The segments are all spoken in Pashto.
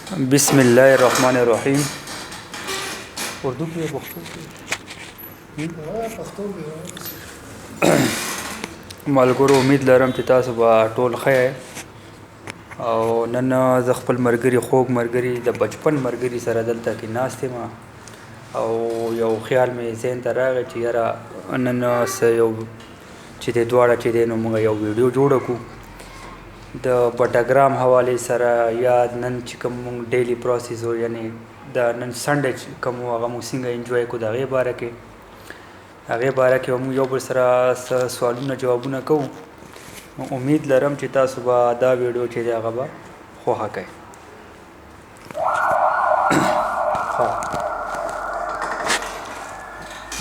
بسم الله الرحمن الرحیم. اردو کې پښتو کې ملګرو امید لرم چې تاسو به ټول ښه او نن زه خپل ملګري خوږ ملګري د بچپن ملګري سره دلته کې ناست یم او یو خیال مې ذهن ته راغی چې یاره نن یو چې د دواړه چې دی نو موږ یو ویډیو جوړه کړو د بټاګرام حوالې سره یا نن چې کوم مونږ ډیلی پروسیس و یعنی د نن سنډے چې کوم و هغه مونږ څنګه انجوای کړو د هغې باره کې مونږ یو بل سره سوالونه جوابونه کوو. نو امید لرم چې تاسو به دا ویډیو چې دی هغه به خوښه کوئ.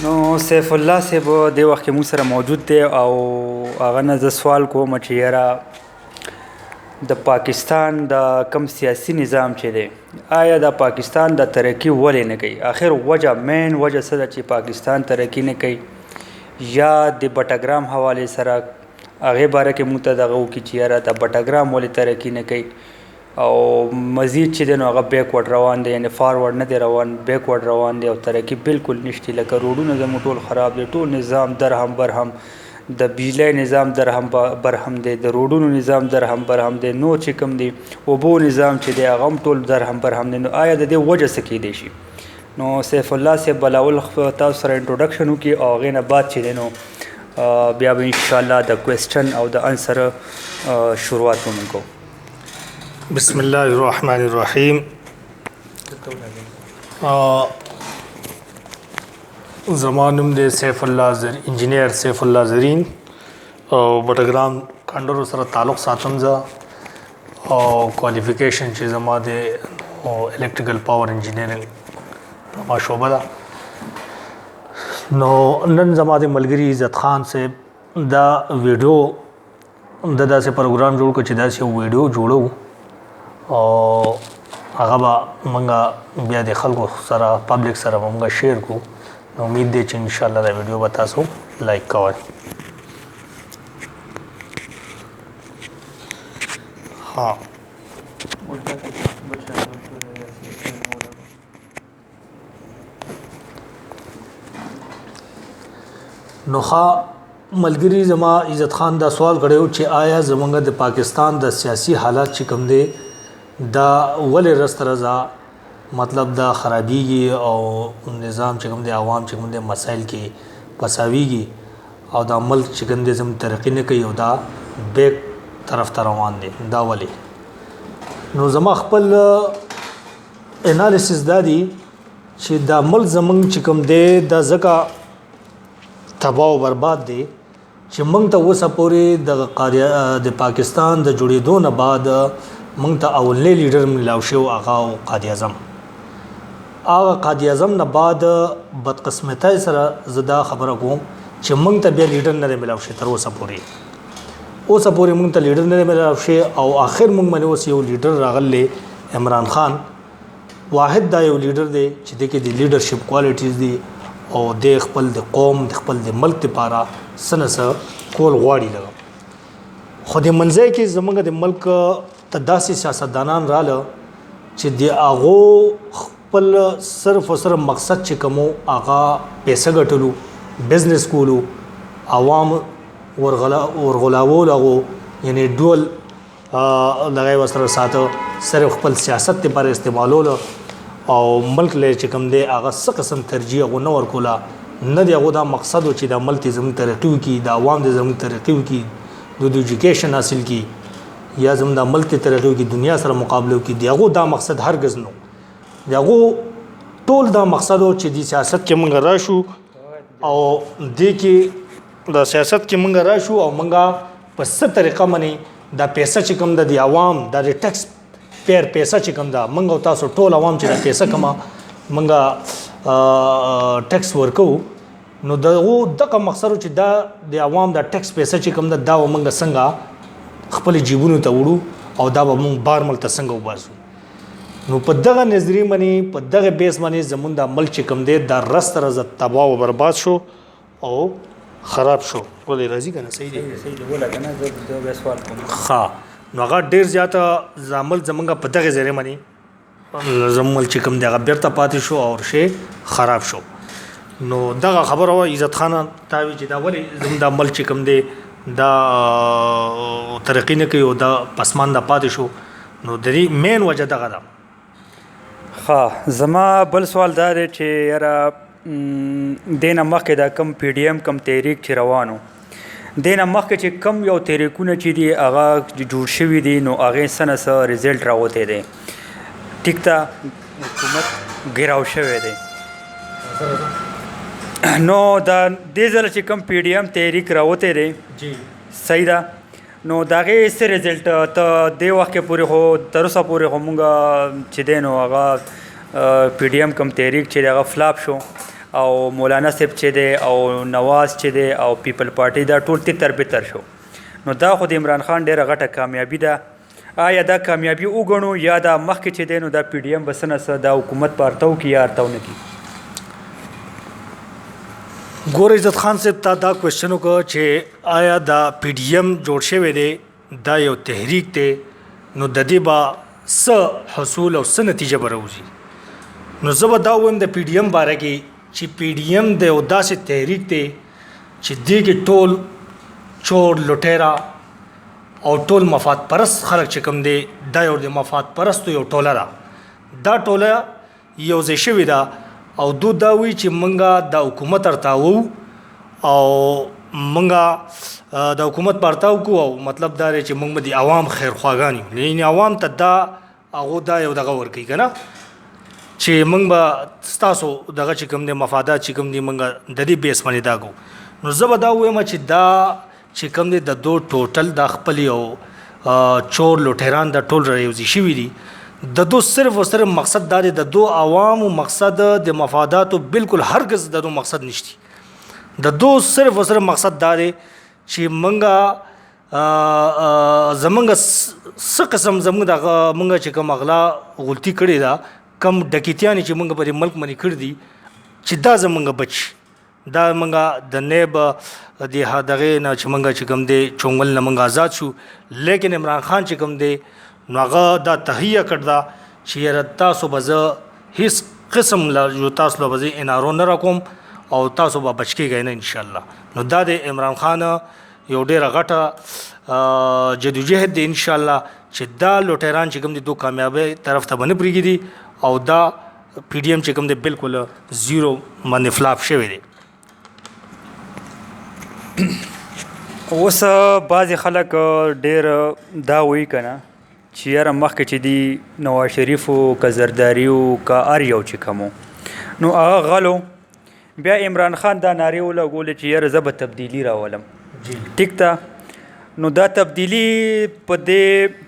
نو سیف الله صاحب دې وخت کې موږ سره موجود دی او هغه نه زه سوال کوم چې یاره د پاکستان د کم سیاسي نظام چې دی آیا د پاکستان د ترقی ولې نه کوي؟ آخر مین وجه څه ده چې پاکستان ترقی نه کوي؟ یا د بټاګرام حوالې سره هغې باره کې موږ ته دغه وکړي چې یاره د بټاګرام ولې ترقی نه کوي او مزید چې دی نو هغه بیکورډ روان دی یعنی فارورډ نه دی روان بیکورډ روان دی او ترقی بالکل نشته. لکه روډونه زموږ ټول خراب دی، ټول نظام درهم برهم، د بجلی نظام درهم برهم دی، د روډونو نظام درهم برهم دی، نو چې کوم دی اوبو نظام چې دی هغه هم ټول درهم برهم دی. نو آیا د دې وجه څه کیدی شي؟ نو سیف الله صاحب بلاول تاسو سره انټروډکشن وکړي او هغې نه بعد چې دی نو بیا به انشاءالله د کوېسچن او د انسر شروعات به موږ کوو. بسم الله الرحمن الرحیم. زما نوم دی سیف الله انجینیر سیف الله زرین او بټاګرام کانډرو سره تعلق ساتم زه او کوالیفیکیشن چې زما د الکتریکل پاور انجینیرینګ ما شعبه ده. نو نن زما د ملګري عزت خان صاحب دا ویډیو د داسې پروګرام جوړ کړ چې داسې ویډیو جوړو او هغه به موږ بیا د خلکو سره پبلک سره به موږ شیر کړو. امید دی چې انشاءالله دا ویډیو به تاسو لایک کوئ. ها نو ملګري زما عزت خان دا سوال کړی چې آیا زمونږ د پاکستان د سیاسي حالات چې کوم دی دا ولې رست رضا مطلب دا خرابېږي او نظام چې کوم دی عوام چې کوم دی مسایل کې پساویږي او دا ملک چې کوم دی زموږ ترقي نه کوي او دا بیک طرف ته روان دی، دا ولې؟ نو زما خپل انالیسس دا دی چې دا ملک زموږ چې کوم دی دا ځکه تباہ او برباد دی چې موږ ته اوسه پورې د پاکستان د جوړېدو نه بعد موږ ته اولنی لیډر ملاو شو هغه قائد اعظم. هغه قائد اعظم نه بعد بدقسمتۍ سره زه دا خبره کوم چې موږ ته بیا لیډر نه دی ملاو شي تر اوسه پورې موږ ته لیډر نه دی ملاو شي او آخر موږ باندې اوس یو لیډر راغلی عمران خان واحد دا یو لیډر دی چې د کې د لیډرشپ کوالټیز دی او د خپل د قوم د خپل د ملک لپاره څه نه څه کول غواړي. لږ خو د منځی کې زموږ د ملک ته داسې سیاستدانان راله چې د هغو خپل صرف او صرف مقصد چې کوم هغه پیسه ګټلو، بزنس کولو، عوام ورغلاول، هغو یعنی ډول لغی وسره ساته صرف خپل سیاست لپاره استعمالولو او ملک له چې کوم دی هغه څه قسم ترجیح هغو نه ورکوله. نه د هغو دا مقصد و چې دا ملک زموږ ترقي وکړي، د عوام د زموږ ترقي وکړي، د ایجوکیشن حاصل کړي یا زموږ د ملک ترقي وکړي، دنیا سره مقابله وکړي. د هغو دا مقصد هرګز نه و. د هغو ټول دا مقصد و چې د سیاست کې موږ راشو او دې کې د سیاست کې موږ راشو او موږ په څه طریقه باندې دا پیسه چې کوم د عوام د ټیکس پیر پیسه چې کوم دا موږ او تاسو ټول عوام چې دا پیسه کما موږ ټیکس ورکو نو دغه مقصد چې دا د عوام د ټیکس پیسه چې کوم دا موږ څنګه خپل جیبونو ته وړو او دا به موږ بار ملک ته څنګه وباسو. نو په دغه نظریه باندې په دغه بیس باندې زمونږ د ملک چې کوم دی دا رست رضا تباہ او برباد شو او خراب شو. ولې راځي کنه صحیح دی ولا کنه زه د سوال کوم. ها نو هغه ډیر زیاته زامل زمونږ په دغه ځای باندې نظم چې کوم دی هغه بیرته پاتې شو او شی خراب شو. نو دغه خبره وه عزت خان تاوي چې دا ولې زموږ د عمل چې کوم دی دا ترقي نه کوي او دا پسمانده پاتې شو. نو د دې مین وجه دغه ده. ښه زما بل سوال دا دی چې یاره دې نه مخکې دا کم پی ډي ایم کم تحریک چې روان و دې نه مخکې چې کم یو تحریکونه چې دي هغه جوړ شوي دي نو هغې څه نه څه رزلټ راوتی دی. ټیک ته حکومت ګیراو شوی دی. نو دا دې ځله چې کم پی ډي ایم تحریک راوتی دی صحیح ده نو د هغې څه رزلټ ته دې وخت کې پورې خو تر اوسه پورې خو مونږ چې دی نو هغه پی ډي ایم کم تحریک چې دی هغه فلاپ شو او مولانا صاحب چې دی او نواز چې دی او پیپل پارټي دا ټول تتر بتر شو. نو دا خو د عمران خان ډېره غټه کامیابي ده. آیا دا کامیابي وګڼو یا دا مخکې چې دی نو دا پی ډي ایم به څه نه څه دا حکومت په ارتو کړي یا ارتو نه کړي؟ ګور عزت خان صاحب تا دا کوېشن وکړه چې آیا دا پی ډي ایم جوړ شوی دی دا یو تحریک دی نو د دې به څه حصول او څه نتیجه به راوځي. نو زه به دا ووایم د پی ډي ایم باره کې چې پی ډي ایم د یو داسې تحریک دی چې دې کې ټول چور لوټیرا او ټول مفاد پرست خلک چې کوم دی دا یو د مفاد پرستو یو ټوله ده. دا ټوله یو ځای شوې ده او دو دا وی چې منګه د حکومت ارتاو او منګه د حکومت پرتاو کو او مطلب دا چې موږ د عوام خیر خواګانی یعنی عوام ته دا هغه دا یو دغه ورکی کنه چې موږ به تاسو دغه چې کوم د مفادات چې کوم دی موږ د دې بیس باندې دا کو. نو زه به دا وایم چې دا چې کوم دی د دو ټوټل د خپل یو چور لوټیران د ټول راوځي شوی دي د دو صرف و صرف مقصد دا دی د دو عوامو مقصد د مفاداتو بالکل هرگز د دو مقصد نشتی. د دو صرف و صرف مقصد دا دی چې منګه زمونږ څه قسم زمونږ دغه منګه چې کوم اغلا غلطي کړې ده کم ډکیتیانې چې منګه په دې ملک باندې کړي دي چې دا زمونږ بچ دا منګه د نیب د دغې نه چې منګه چې کوم دی چونګل نه منګه آزاد شو. لیکن عمران خان چې کوم دی نو هغه دا تهیه کړ دا چې یاره تاسو به زه هیڅ قسم له تاسو له به زه انارو نه راکوم او تاسو به بچ کېږئ نه انشاءالله. نو دا د عمران خان یو ډېره غټه جدوجهد دی انشاءالله چې دا لوټیران چې کوم دي دو کامیابۍ طرف ته به نه پرېږدي او دا پی ډي ایم چې کوم دی بالکل زیرو باندې فلاپ شوی دی. اوس بعضې خلک ډېر دا وایي که نه چې یاره مخکې چې دی نواز شریف و که زرداري و که هر یو چې کوم نو هغه غلو بیا عمران خان دا نارې ولګولې چې یاره زه به تبدیلي راولم. ټیک ته نو دا تبدیلي په دې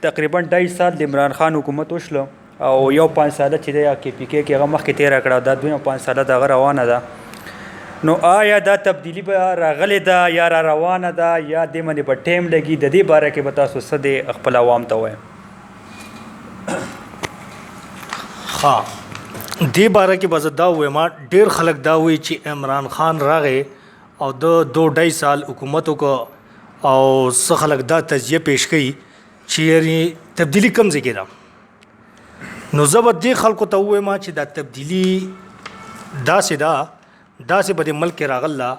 تقریبا 2.5 سال د عمران خان حکومت وشله او یو 5 ساله چې دی کې پی کې هغه مخکې تېره کړه دا دویم 5 ساله د هغه روانه ده. نو آیا دا تبدیلی به راغلې ده یا را روانه ده یا دې باندې به ټایم لګي د دې باره کې به تاسو څه دی خپل عوام ته ووایم؟ ها دې باره کې به زه دا ووایم ډېر خلک دا وایي چې عمران خان راغی او د 2.5 سال حکومت وکړه او څه خلک دا تجزیه پیش کوي چې یعنې تبدیلي کوم ځای کې ده. نو زه به دې خلکو ته ووایم چې دا تبدیلي داسې ده داسې به د ملک کې راغله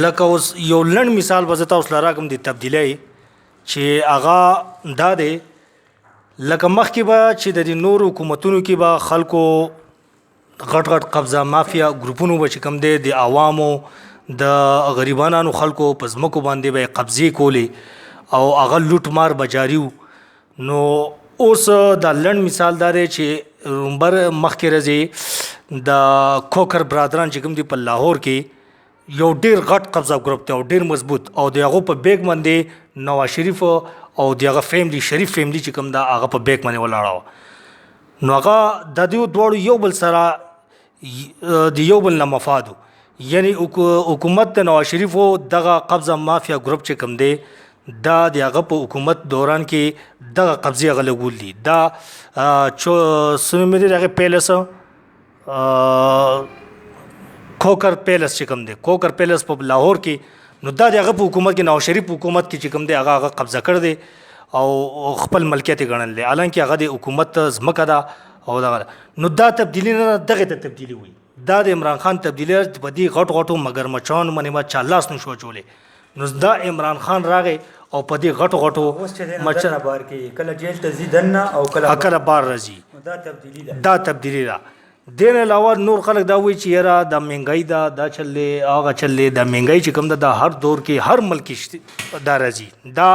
لکه اوس یو لنډ مثال به زه تاسو له راکړم د تبدیلۍ چې هغه دا دی لکه مخکې به چې د دې نورو حکومتونو کې به خلکو غټ غټ قبضه مافیا ګروپونو به چې کوم دی د عوامو د غریبانو خلکو په ځمکو باندې به قبضې کولې او هغه لوټ مار به جاري و. نو اوس دا لنډ مثال دا دی چې رومبر مخکې ورځې د کوکر برادران چې کوم دي په لاهور کې یو ډېر غټ قبضه ګروپ دی او ډېر مضبوط او د هغو په بیک باندې نواز شریف او د هغه فیملی شریف فیملی چې کوم دا هغه په بیک باندې ولاړه وه. نو هغه د دې دواړو یو بل سره د یو بل نه مفادو یعنی حکومت د نواز شریف و دغه قبضه مافیا ګروپ چې کوم دی دا د هغه په حکومت دوران کې دغه قبضې هغه لګول دي. دا څه نوم دی د هغې پیلس کوکر پیلس چې کوم دی کوکر پیلس په لاهور کې نو دا د هغه په حکومت کې نواز شریف حکومت کې چې کوم دی هغه قبضه کړی دی او خپل ملکیت یې ګڼل دی حالانکه هغه د حکومت ځمکه ده او دغه نو دا تبدیلی نه دغه ته تبدیلی وي دا د عمران خان تبدیلی په دې غټ غټو مګر مچان باندې ما چالاس نشو چولې نو دا عمران خان راغی او په دې غټو غټو مچان بار کې کله جیل ته زیدنه او کله بار راځي دا تبدیلی دا دین علاوه نور خلک دا وایي چې یاره دا مهنګای دا چلې هغه چلې دا مهنګای چې کوم دا هر دور کې هر ملک کې دا راځي دا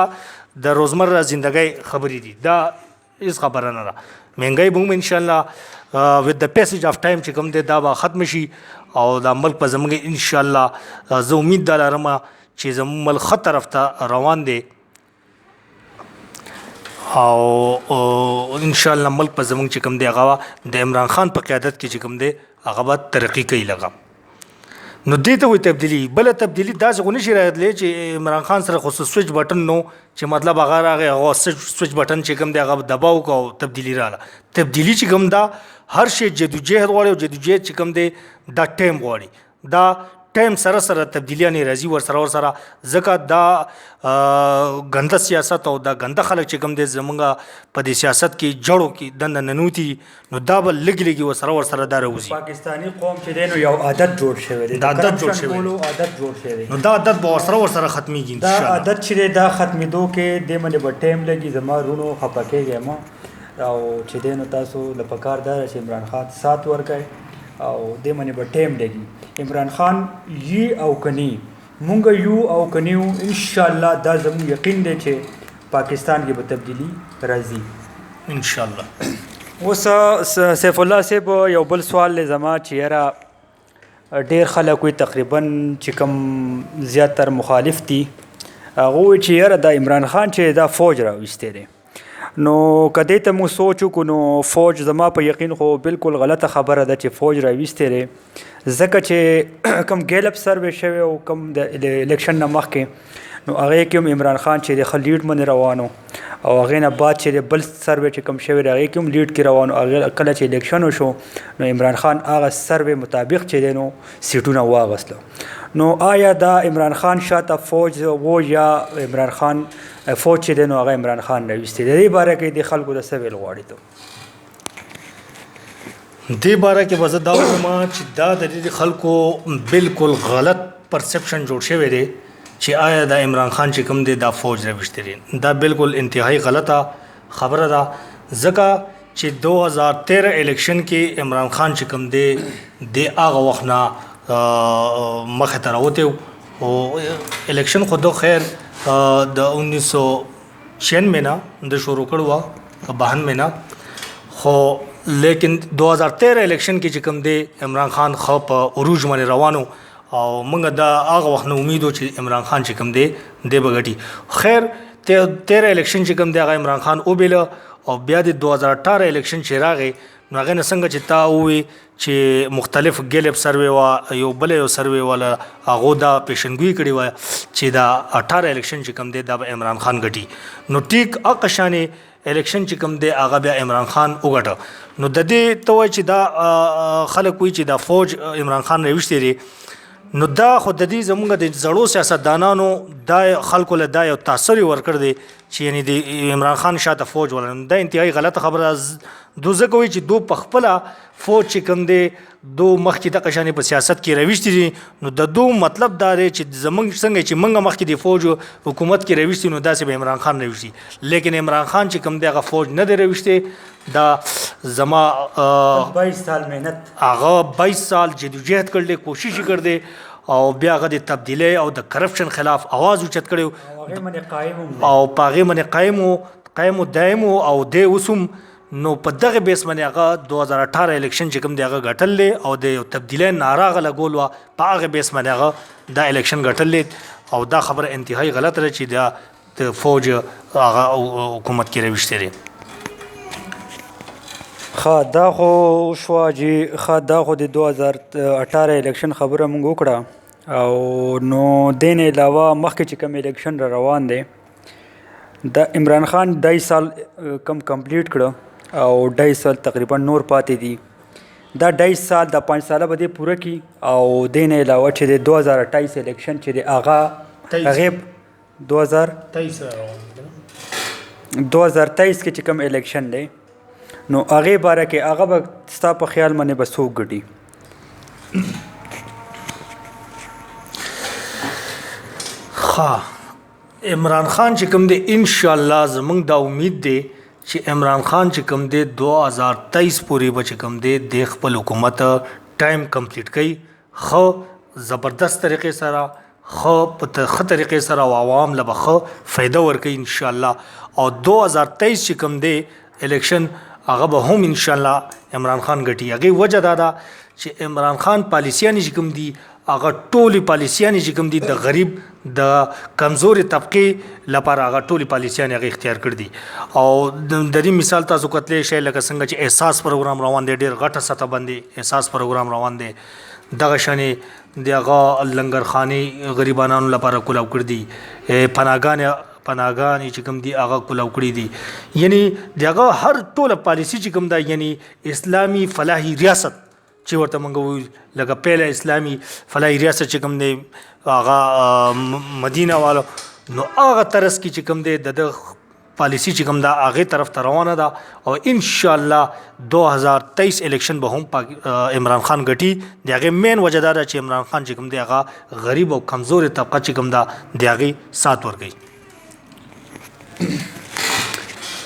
د روزمره زندګۍ خبرې دي دا هیڅ خبره نه ده مهنګای به هم انشاءالله with the passage of time چې کوم دی دا به ختم شي او دا ملک په زموږ انشاءالله زه امید دا لرم چې زموږ ملک ښه طرف ته روان دی او انشاءالله ملک په زموږ چې کوم دی هغه د عمران خان په قیادت کې چې کوم دی هغه به ترقي کوي لږه نو دې ته وایي تبدیلي بله تبدیلي داسې خو نشي راتلی چې عمران خان سره خو سویچ بټن نو چې مطلب هغه راغی هغه سویچ بټن چې کوم دی هغه دباو کو تبدیلي راغله تبدیلي چې کوم دا هر شی جدوجهد غواړي او جدوجهد چې کوم دی دا ټایم غواړي دا ټایم سره سره تبدیلیانې راځي ورسره ځکه دا ګنده سیاست او دا ګنده خلک چې کوم دی زمونږ په دې سیاست کې جړو کې دنده ننوتي نو دا به لږ لږ ورسره دا راوځي پاکستاني قوم چې دی نو یو عادت جوړ شوی دی دا عادت جوړ شوی دی نو دا عادت به ورسره ختمیږي دا عادت چې دی دا ختمېدو کې دې باندې به ټایم لګي زما رونو خفه کېږي ما او چې دی نو تاسو له پکار دا چې عمران خان سات ورکړئ او دې باندې به ټایم لګي عمران خان یي او کني مونږ یو او کنیو انشاءالله دا زموږ یقین دی چې پاکستان کې به تبدیلی راځي انشاءالله اوس سیف الله صاحب یو بل سوال دی زما چې یاره ډېر خلک وي تقریبا چې کوم زیاتر مخالف دي هغه وایي چې یاره دا عمران خان چې دا فوج راویستی دی نو کدی ته مو سوچ وکړو نو فوج زما په یقین خو بالکل غلطه خبره ده چې فوج راویستی دی ځکه چې کم ګیلپ سروې شوی او کم د الیکشن نه مخکې نو هغې کې هم عمران خان چې د ښه لیډ باندې روانو او هغې نه بعد چې بل سروې چې کم شوی دی هغې کې هم لیډ کې روانو هغې کله چې الیکشن وشو نو عمران خان هغه سروې مطابق چې دی نو سیټونه واغستلو نو آیا دا عمران خان شاته فوج و یا عمران خان فوج چې دی نو هغه عمران خان راویستی د دې باره کې د خلکو د څه ویل غواړي ته دې باره کې به زه دا وایم چې دا د دې خلکو بالکل غلط پرسپشن جوړ شوی دی چې آیا دا عمران خان چې کوم دی دا فوج راویستی دی دا بالکل انتهایی غلطه خبره ده ځکه چې 2013 الیکشن کې عمران خان چې کوم دی د هغه وخت نه مخې ته راوتی او الیکشن خو دو خیر د 1996 نه د شروع کړو 92 نه خو لیکن 2013 الیکشن کې چې کوم دی عمران خان خو په عروج باندې روانو او موږ دا هغه وخت نه امید و چې عمران خان چې کوم دی به ګټي خیر 13 الیکشن چې کوم دی هغه عمران خان وبیله او بیا د 2018 الیکشن چې راغی نو هغې نه څنګه چې تا ووایي چې مختلف ګیلپ سروې وه یو بله یو سروې والا هغو دا پیشنګویي کړې وه چې دا 18 الیکشن چې کوم دی دا به عمران خان ګټي نو ټیک هغه شانې الیکشن چې کوم دی هغه بیا عمران خان وګټه نو د دې ته وایي چې دا خلک وایي چې دا فوج عمران خان راویستی دی نو دا خو د دې زموږ د زړو سیاستدانانو دا خلکو له دا یو تاثر ورکړ دی چې یعنی د عمران خان شاته فوج ولر دا انتهایی غلطه خبره دو ځکه وایي چې دو په خپله فوج چې کوم دی دو مخکې دغه شانې په سیاست کې راویستی دي نو د دو مطلب دا دی چې زموږ څنګه چې موږ مخکې د فوج حکومت کې راویستی نو داسې به عمران خان راویستی لیکن عمران خان چې کوم دی هغه فوج نه دی راویستی دا زما 22 سال محنت هغه 22 سال جدوجہد کړل کوشش کړل او بیا هغه د تبدیلی او د کرپشن خلاف आवाज اوچت کړو او پاغه باندې قائم دائم او د اوسم نو په دغه بیس باندې هغه 2018 الیکشن چې کوم دی هغه ګټل او د تبدیلی ناره غلګول و په هغه بیس باندې هغه دا الیکشن ګټل او دا خبره انتهایی غلط ده چې دا د فوج هغه حکومت کې راویستی دی دا خو شوه چې دا خو د 2018 الیکشن خبره موږ وکړه او نو دې نه علاوه مخکې چې کوم الیکشن را روان دی د عمران خان 2 سال کم کمپلیټ کړه او 2 سال تقریبا نور پاتې دي دا 2 سال د 5 ساله به دې پوره کړي او دې نه علاوه چې د 2028 الیکشن چې د هغه 2023 کې چې کوم الیکشن دی نو هغې باره کې هغه به ستا په خیال باندې به څوک ګټي؟ عمران خان چې کوم دی انشاءالله زمونږ دا امید دی چې عمران خان چې کوم دی 2023 پورې به چې کوم دی د خپل حکومت ټایم کمپلیټ کوي خو زبردست طریقې سره خو په ښه طریقې سره او عوام له به ښه فایده ورکوي انشاءالله. او 2023 چې کوم دی الیکشن هغه به هم انشاءالله عمران خان ګټي. هغې وجه دا ده چې عمران خان پالیسیانې چې کوم دي هغه ټولې پالیسیانې چې کوم دي د غریب د کمزورې طبقې لپاره هغه ټولې پالیسیانې هغه اختیار کړي دي. او د دې مثال تاسو کتلی شئ لکه څنګه چې احساس پروګرام روان دی، ډېر غټه سطح باندې احساس پروګرام روان دی. دغه شانې د هغه لنګرخانې غریبانو لپاره کولاو کړي دي، پناهګانې چې کوم دي هغه کولاو کړي دي. یعنی د هغه هر ټوله پالیسي چې کوم ده یعنی اسلامي فلاحي ریاست چې ورته موږ وایو لکه پیله اسلامي فلاحي ریاست چې کوم دی هغه مدینه والو نو هغه طرز کې چې کوم دی د پالیسي چې کوم ده هغې طرف ته روانه ده. او انشاءالله 2023 الیکشن به هم عمران خان ګټي. د هغې مین وجه دا ده چې عمران خان چې کوم دی هغه غریب او کمزورې طبقه چې کوم ده د هغې سات ورکوي.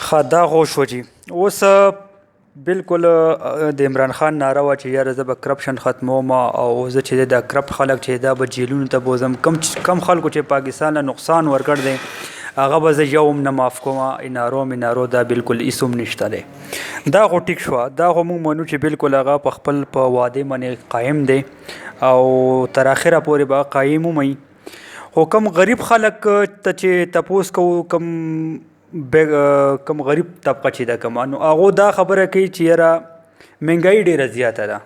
ښه دا خو شو جي. اوس بالکل د عمران خان ناره وه چې یاره زه به کرپشن ختموم او زه چې دا کرپټ خلک چې دا به جیلونو ته بوځم. کم خلکو چې پاکستان له نقصان ورکړ دی هغه به زه یو هم نه معاف کوم. انارو دا بالکل هېڅ هم نشته دی. دا خو ټیک شوه، دا خو موږ منو چې بالکل هغه په خپل په وعدې باندې قایم دی او تر اخره پورې به قایم ومئ. خو کم غریب خلک ته چې تپوس کوو کم غریب طبقه چې ده کومه نو هغو دا خبره کوي چې یاره مهنګایي ډېره زیاته ده.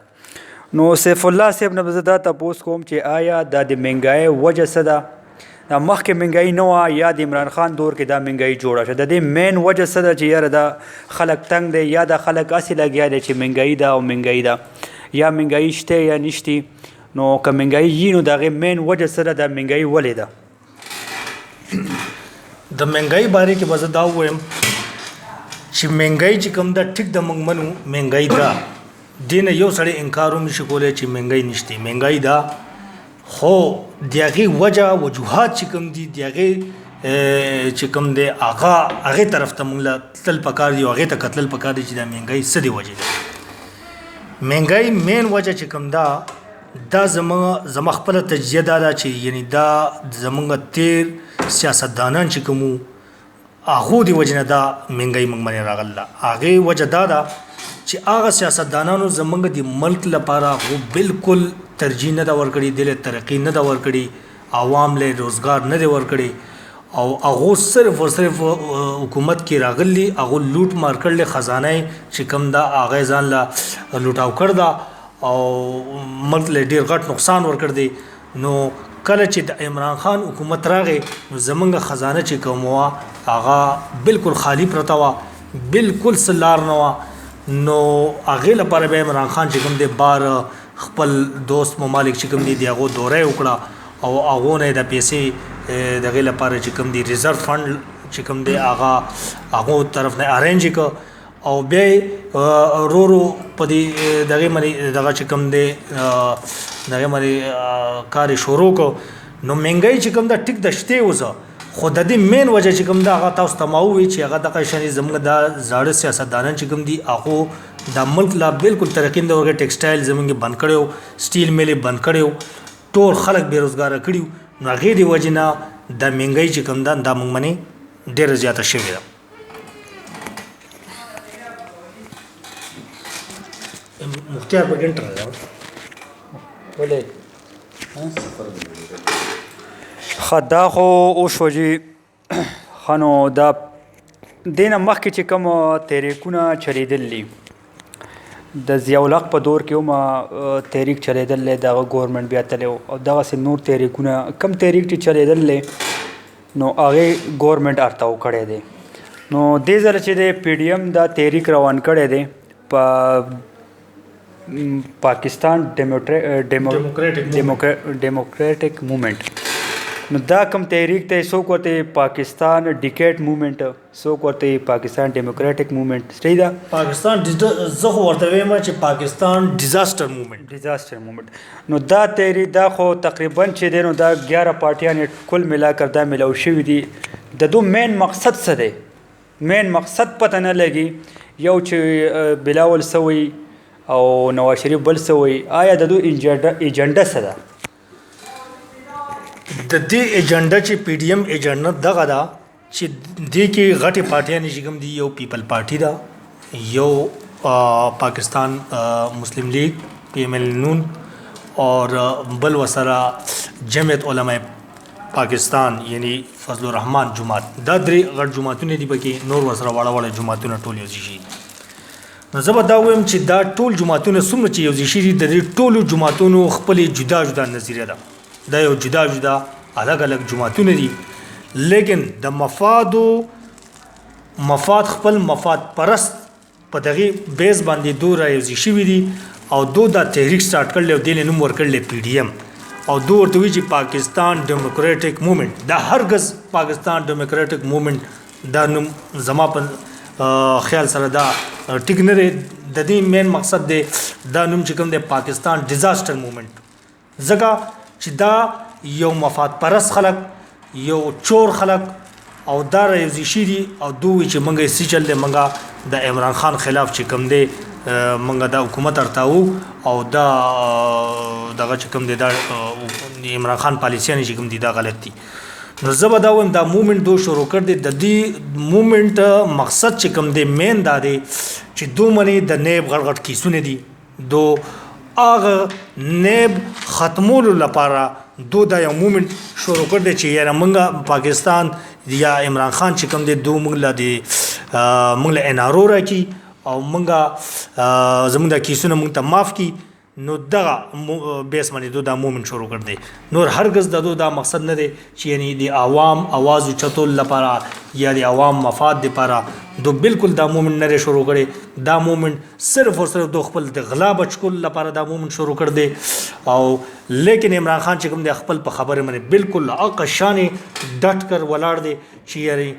نو سیف الله صاحب نه به زه دا تپوس کوم چې آیا دا د مهنګایۍ وجه څه ده؟ مخکې مهنګایي نه وه یا د عمران خان دور کې دا مهنګایي جوړه شوه؟ د دې مین وجه څه ده چې یاره دا خلک تنګ دی یا دا خلک هسې لګیا دی چې مهنګایي ده او مهنګایي ده یا مهنګایي شته یا نشتي؟ نو که مهنګایي وي نو د هغې مین وجه څه ده؟ دا مهنګایي ولې ده؟ د مهنګایي باره کې به زه دا ووایم چې مهنګایي چې کوم ده ټیک د موږ منو مهنګایي ده، دې نه یو سړی انکار هم نشي کولی چې مهنګایي نشته، مهنګایي ده. خو د هغې وجوهات چې کوم دي د هغې چې کوم دی هغې طرف ته موږ له تلل پکار دي او هغې ته کتلل پکار دي چې دا مهنګایي څه دې وجې ده. مهنګایي مین وجه چې کوم ده دا زما خپله تجزیه دا ده چې یعنی دا زموږ تیر سیاستدانان چې کوم هغو د وجې نه دا مهنګایي موږ باندې راغله. هغې وجه دا ده چې هغه سیاستدانانو زموږ د ملک لپاره هغو بالکل ترجیح نه ده ورکړې، دې له ترقي نه ده ورکړې، عوام له روزګار نه دی ورکړی او هغو صرف او صرف حکومت کې راغلي هغو لوټ مار کړلې خزانه چې کوم ده هغه ځان له لوټاو کړ ده او ملک له ډېر غټ نقصان ورکړ دی. نو کله چې د عمران خان حکومت راغی نو زمونږ خزانه چې کوم وه هغه بالکل خالی پرته وه، بالکل څه لار نه وه. نو هغې لپاره بیا عمران خان چې کوم دی بار خپل دوست ممالک چې کوم دي د هغو دوره یې وکړه او هغو نه یې د پیسې د هغې لپاره چې کوم دي ریزرو فنډ چې کوم دی هغو طرف نه ارینج یې کړ او بیا یې ورو په دې دغې باندې دغه چې کوم دی دغې باندې کار یې شروع کړ. نو مهنګایي چې کوم ده ټیک د شتې اوسه خو د دې مین وجه چې کوم ده هغه تاسو ته ما ووایي چې هغه دغه شانې زموږ دا زاړه سیاستدانان چې کوم دي هغو دا ملک لا بالکل ترقي نه ده ورکړې. ټیکسټایل زموږ یې بند کړی و، سټیل میل یې بند کړی و، ټول خلک بېروزګاره کړي وو. نو هغې د وجې نه دا مهنګایي چې کوم ده دا موږ باندې ډېره زیاته شوې ده. مختار په ګنټ راځه ولې ښه دا خو وشوه جي. ښه نو دا دې نه مخکې چې کوم تحریکونه چلېدل دي د ضیاءالحق په دور کې هم تحریک چلېدل دی، دغه ګورنمنټ بیا تللی و او دغسې نور تحریکونه کم تحریک چې چلېدل دی نو هغې ګورنمنټ ارتاو کړی دی. نو دې ځله چې دی پی ډي ایم دا تحریک روان کړی دی په پاکستان ډیموکریټک موومنټ نو دا کم تحریک ته څوک ورته پاکستان ډیکیټ موومنټ څوک ورته پاکستان ډیموکراټک موومنټ صحیح ده پاکستان زه خو ورته وایم چې پاکستان ډیزاسټر موومنټ نو دا تحریک دا خو تقریبا چې دی نو دا 11 پارټیانې کل ملا کر دا ملاو شوي دي د دو مین مقصد څه دی مین مقصد پته نه لګي یو چې بلاول سوی او نواز شریف بل سوی آیا د دو ایجنډا څه ده د دې ایجنډا چې پی ډی ایم ایجنډا دغه ده چې دې کې غټې پارټیانې چې کوم دي یو پیپل پارټي ده یو پاکستان مسلم لیگ پی ایم ایل نون اور بل وسره جمعیت علماء پاکستان یعنی فضل الرحمن جماعت دا درې غټ جماعتونه دي پکې نور وسره واړه واړه جماعتونه ټول یو شي نو زه به دا وایم چې دا ټول جماعتونه څومره چې یو شي دي د دې ټولو جماعتونو خپلې جدا جدا نظریه ده دا یو جدا جدا الګ الګ جماعتونه دي لیکن د مفاد خپل مفاد پرست په دغه بیس باندې دوه راځي شوی دي او دوه د تحریک سٹارټ کړل او د نوم ورکړل پی ډی ایم او دوه ورته وی چې پاکستان ډیموکراټک موومنټ دا هرگز پاکستان ډیموکراټک موومنټ دا نوم زما په خیال سره دا ټیک نه د دې مین مقصد دی دا نوم چې کوم دی پاکستان ډیزاسټر موومنټ ځکه چې دا یو مفاد پرست خلک یو چور خلک او دا راوځي شي دي او دوی چې منګه سې چل دی منګه د عمران خان خلاف چې کوم دی منګه د حکومت ارتاو او دا دغه چې کوم دی دا عمران خان پالیسیان چې کوم دی دا غلط دي نو زه به دا وایم دا موومنټ دو شروع کړ دی د دې موومنټ مقصد چې کوم دی مین دا دی چې دو منی د نیب غړ غړ کیسونه دي دو هغه نیب ختمولو لپاره دو دا یو موومنټ شروع کړ دی چې یاره منګه پاکستان یا عمران خان چې کوم دی دو موږ له ان آر او راکړي او منګه زموږ د کیسونه موږ ته معاف کړي نو دغه بیس باندې دو دا موومنټ شروع کړ دی نور هرگز د دو دا مقصد نه دی چې یعنی د عوام आवाज اوچتول لپاره یا د عوام مفاد لپاره دو بالکل دا موومنټ نه شروع کړي دا موومنټ صرف او صرف دو خپل د غلا بچکول لپاره دا موومنټ شروع کړ دی او لیکن عمران خان چې کوم دی خپل په خبره باندې بالکل اق شان ډټ کر ولاړ دی چې یاري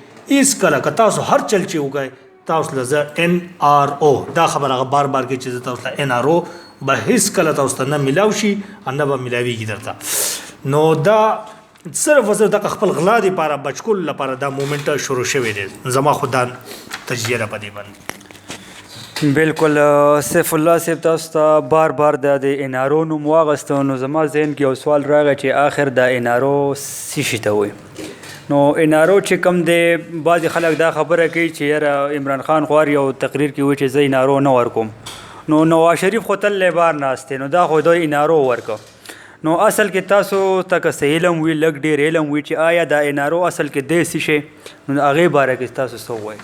اس کله کتا سو هر چل چې وګای تاسو لزه ان آر او دا خبره بار بار کې چې تاسو ان آر او به هیڅ کله تاسو ته نه ملاو شي نه به ملاویږي درته نو دا صرف وسه د خپل غلا دی لپاره بچکول لپاره دا موومنټ شروع شوی دی زما خدان تجزیه پدې باندې بالکل سیف الله صاحب تاسو ته بار بار د ان آر او نوم واغستو نو زما ذهن کې یو سوال راغی چې آخر د ان آر او څه شي ته وایي نو ان آر او چې کوم دی بعضې خلک دا خبره کوي چې یاره عمران خان غواړي یو تقریر کې وایي چې زه ان آر او نه ورکوم نو نواز شریف خو تل بار ناست دی نو دا خو دوی ان آر او ورکو نو اصل کې تاسو ته که علم وي لږ ډېر علم وي چې آیا دا ان آر او اصل کې دی څه شی نو هغې باره کې تاسو څه ووایئ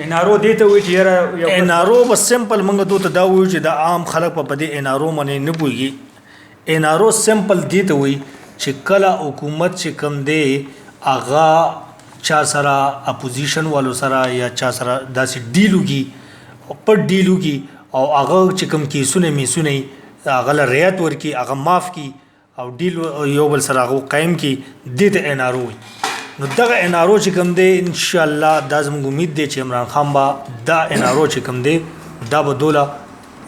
ان آر او دې ته وایي چې یاره ان آر او بس سمپل موږ دوی ته دا وایو چې د عام خلک په دې ان آر او باندې نه پوهېږي ان آر او سمپل دې ته وایي چې کله حکومت چې کوم دی هغه چا سره اپوزیشن والو سره یا چا سره داسې ډیل وکړي پټ ډیل وکړي او هغه چې کوم کیسونه میسونه هغه له رعایت ورکړي هغه معاف کړي او ډیل یو بل سره هغه قایم کړي دې ته ان آر او وایي نو دغه ان آر او چې کوم دی انشاءالله دا زموږ امید دی چې عمران خان به دا ان آر او چې کوم دی دا به دوله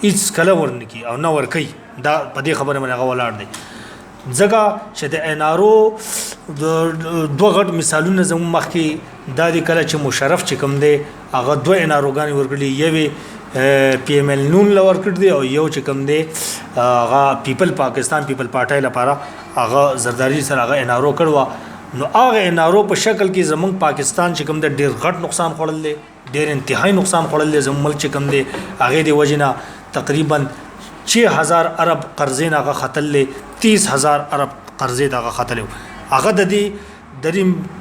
هېڅ کله ورنه کړي او نه ورکوي دا په دې خبره باندې هغه ولاړ دی ځکه چې د ان آر او دوه غټ مثالونه زموږ مخکې دا دی کله چې مشرف چې کوم دی هغه دوه ان آر اوګانې ورکړي یوې پی ایم ایل نون له ورکړ دی او یو چې کوم دی هغه پاکستان پیپل پارټۍ لپاره هغه زرداری سره هغه ان آر او کړی نو هغه ان آر او په شکل کې زموږ پاکستان چې کوم دی ډېر غټ نقصان خوړل دی ډېر انتهایی نقصان خوړل دی زموږ ملک چې کوم دی هغې د وجې نه تقریبا 6000 ارب قرضې هغه ختللی 30000 ارب قرضې هغه ختلی هغه د دې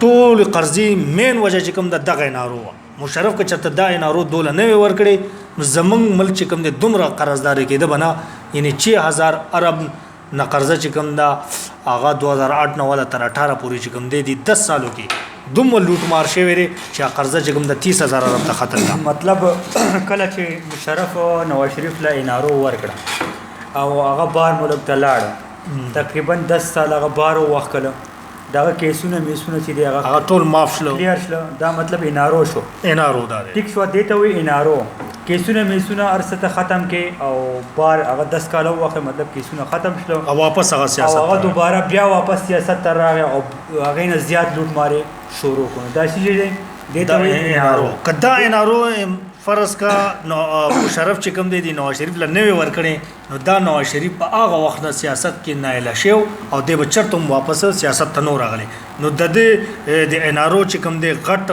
ټول قرضې مین وجه چې کوم دغه ان آر او مشرف که چېرته دا ان آر او دوله نه وی ورکړې نو زموږ ملک چې کوم دی دومره قرضداري کېده به نه یعنې 6000 ارب نه قرضه چې کوم ده هغه 2008 نه والا تر 18 پورې چې کوم دی 10 سالو کې دومره لوټ مار شوی دی چې قرضه چې کوم د 30000 ارب ته ختل ده مطلب کله چې مشرف نواز شریف له ان آر او ورکړه او هغه بار ملک ته لاړ تقریبا 10 سال هغه بار وخت کله دغه کیسونه میسونه چې دی هغه ټول معاف شلو کلیر شله دا مطلب انارو شو انارو دا دی ټیک شو دې ته وی انارو کیسونه میسونه ارسته ختم کې او بار هغه 10 کال وخت مطلب کیسونه ختم شلو او واپس هغه سیاست هغه دوباره بیا واپس سیاست تر راغی او هغه نه زیات لوټ ماري شروع کړو دا شی دی دې ته وی انارو کدا انارو فرض کا مشرف چې کوم دی نواز شریف لنوي ورکړي نو دا نواز شریف په هغه وخت نه سیاست کې نایله شو او د بچرتم واپس سیاست ته نور راغلی نو د انارو چې کوم دی غټ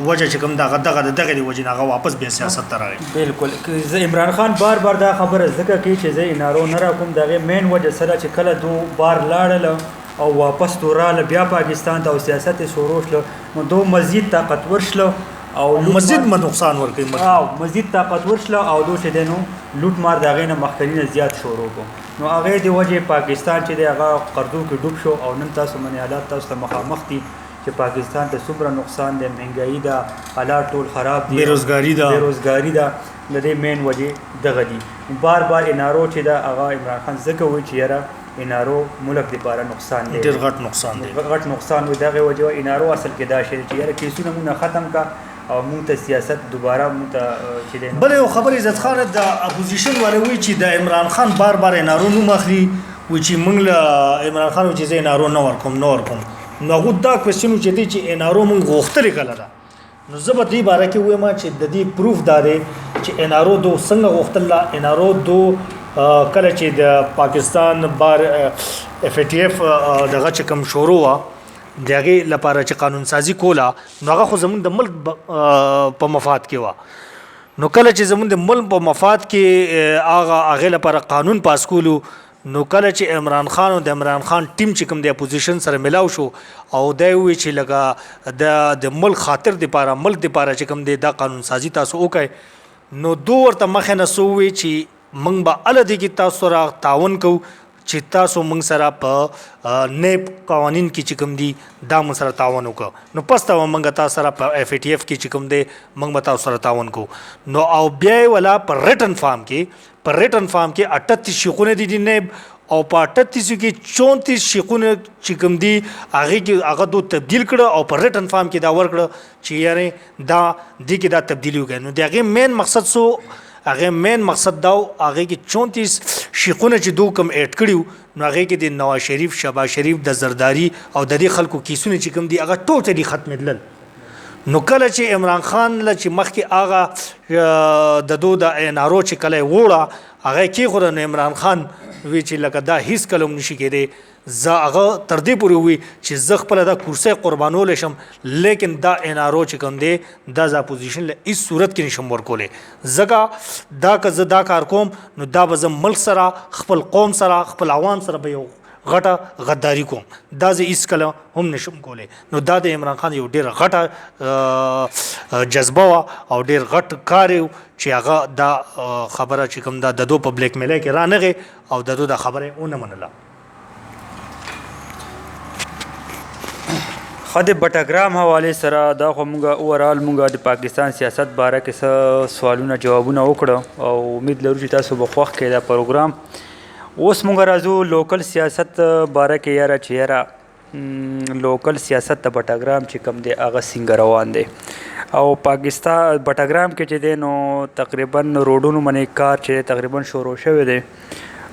وجه چې کوم دغه دی وجه هغه واپس بیا سیاست ته راغلی بالکل عمران خان بار دا خبره ذکر کوي چې زه انارو نه راکوم دغه مین وجه سره چې کله دو بار لاړل او واپس توراله بیا پاکستان ته سیاست شروع شو نو دو مزید طاقتور شلو او مزید نقصان ورکړي او مزید طاقتور شله او دوی چې دینو لوټ مار دغه نه مخکنی زیات شروع کو نو هغه دی وجه پاکستان چې هغه قرضو کې ډوب شو او نن تاسو باندې حالات تاسو ته مخامخ دي چې پاکستان ته څومره نقصان دی مهنګایی دا حالات ټول خراب دي بیروزګاری دا د دې مین وجه دغه دي بار انارو چې دا هغه عمران خان ځکه وی چې یاره انارو ملک لپاره نقصان دی ډېر غټ نقصان دی غټ نقصان وي دغه وجه انارو اصل کې دا شی چې یاره کیسونه مونږ ختم کا او مونږ ته سیاست دوباره مونږ ته چې دی بل یو خبر عزت خان د اپوزیشن والے وی چې د عمران خان بار انارو نو مخلي وی چې مونږ له عمران خان چې زه انارو نو ورکوم نو هغه دا کوېسچن چې دی چې انارو مونږ غوښتل کله دا نو زه به دې باره کې وایم چې د دې پروف دا دی چې انارو دو څنګه غوښتل انارو دو کله چې د پاکستان بار اف ای ټی اف دغه چې کوم شروع وا دغه لپاره چې قانون سازی کوله نو هغه خو زمون د ملک په مفاد کې وا نو کله چې زمون د ملک په مفاد کې هغه لپاره قانون پاس کولو نو کله چې عمران خان او د عمران خان ټیم چې کوم د اپوزیشن سره ملاو شو او دا وی چې لګه د ملک خاطر د لپاره ملک د لپاره چې کوم د قانون سازی تاسو وکای نو دوه ورته مخه نه سووي چې منګ به ال دي کې تاسو را تعاون کو چې تاسو منګ سره په نیب قوانین کې چې کوم دي دا من سره تعاون وکړو نو پس تا منګ تاسو سره په اف ای ټی اف کې چې کوم دي منګ به تاسو سره تعاون کو نو او بیا ولا پر ریټن فارم کې 38 شیخونه دي نیب او په 38 کې 34 شیخونه چې کوم دي هغه دو تبدیل کړه او پر ریټن فارم کې دا ورکړه چې یاره دا دي کې دا تبدیلی وکړي نو دغه مین مقصد سو هغه مین مقصد دا هغه کې 34 شیخونه چې دو کم اډ کړیو نو هغه کې د نواز شریف شهباز شریف د زرداری او د دې خلکو کیسونه چې کوم دي هغه ټوټلی ختمېدل نو کله چې عمران خان له چې مخکې هغه د دو د انارو چې کله وړه هغه کې خو د عمران خان وی چې لکه دا هیڅ کلم نشي کېده زه هغه تر دې پورې وي چې زه خپله دا کرسۍ قربانولی شم لیکن دا انارو چې کوم دی دا زه اپوزیشن له هېڅ صورت کې نشم ورکولی ځکه دا که زه دا کار کوم نو دا به زه ملک سره خپل قوم سره خپل عوام سره به یو غټه غداری کوم دا زه هېڅ کله هم نشم کولی نو دا د عمران خان یو ډېره غټه جذبه وه او ډېر غټ کار یو چې هغه دا خبره چې کوم دا د دو په بلیک میلۍ کې رانغې او د دو دا خبره یې ونه منله خد بټاګرام حواله سره دا خو مونږه اورال مونږه د پاکستان سیاست باره کې څه سوالونه جوابونه وکړو او امید لرو چې تاسو به خوښ کړئ دا پروګرام اوس مونږ راځو لوکل سیاست باره کې یاره چې یاره لوکل سیاست د بټاګرام چې کوم دی هغه څنګه روان دی او پاکستان بټاګرام کې چې دی نو تقریبا روډونو باندې کار چې تقریبا شروع شوی دی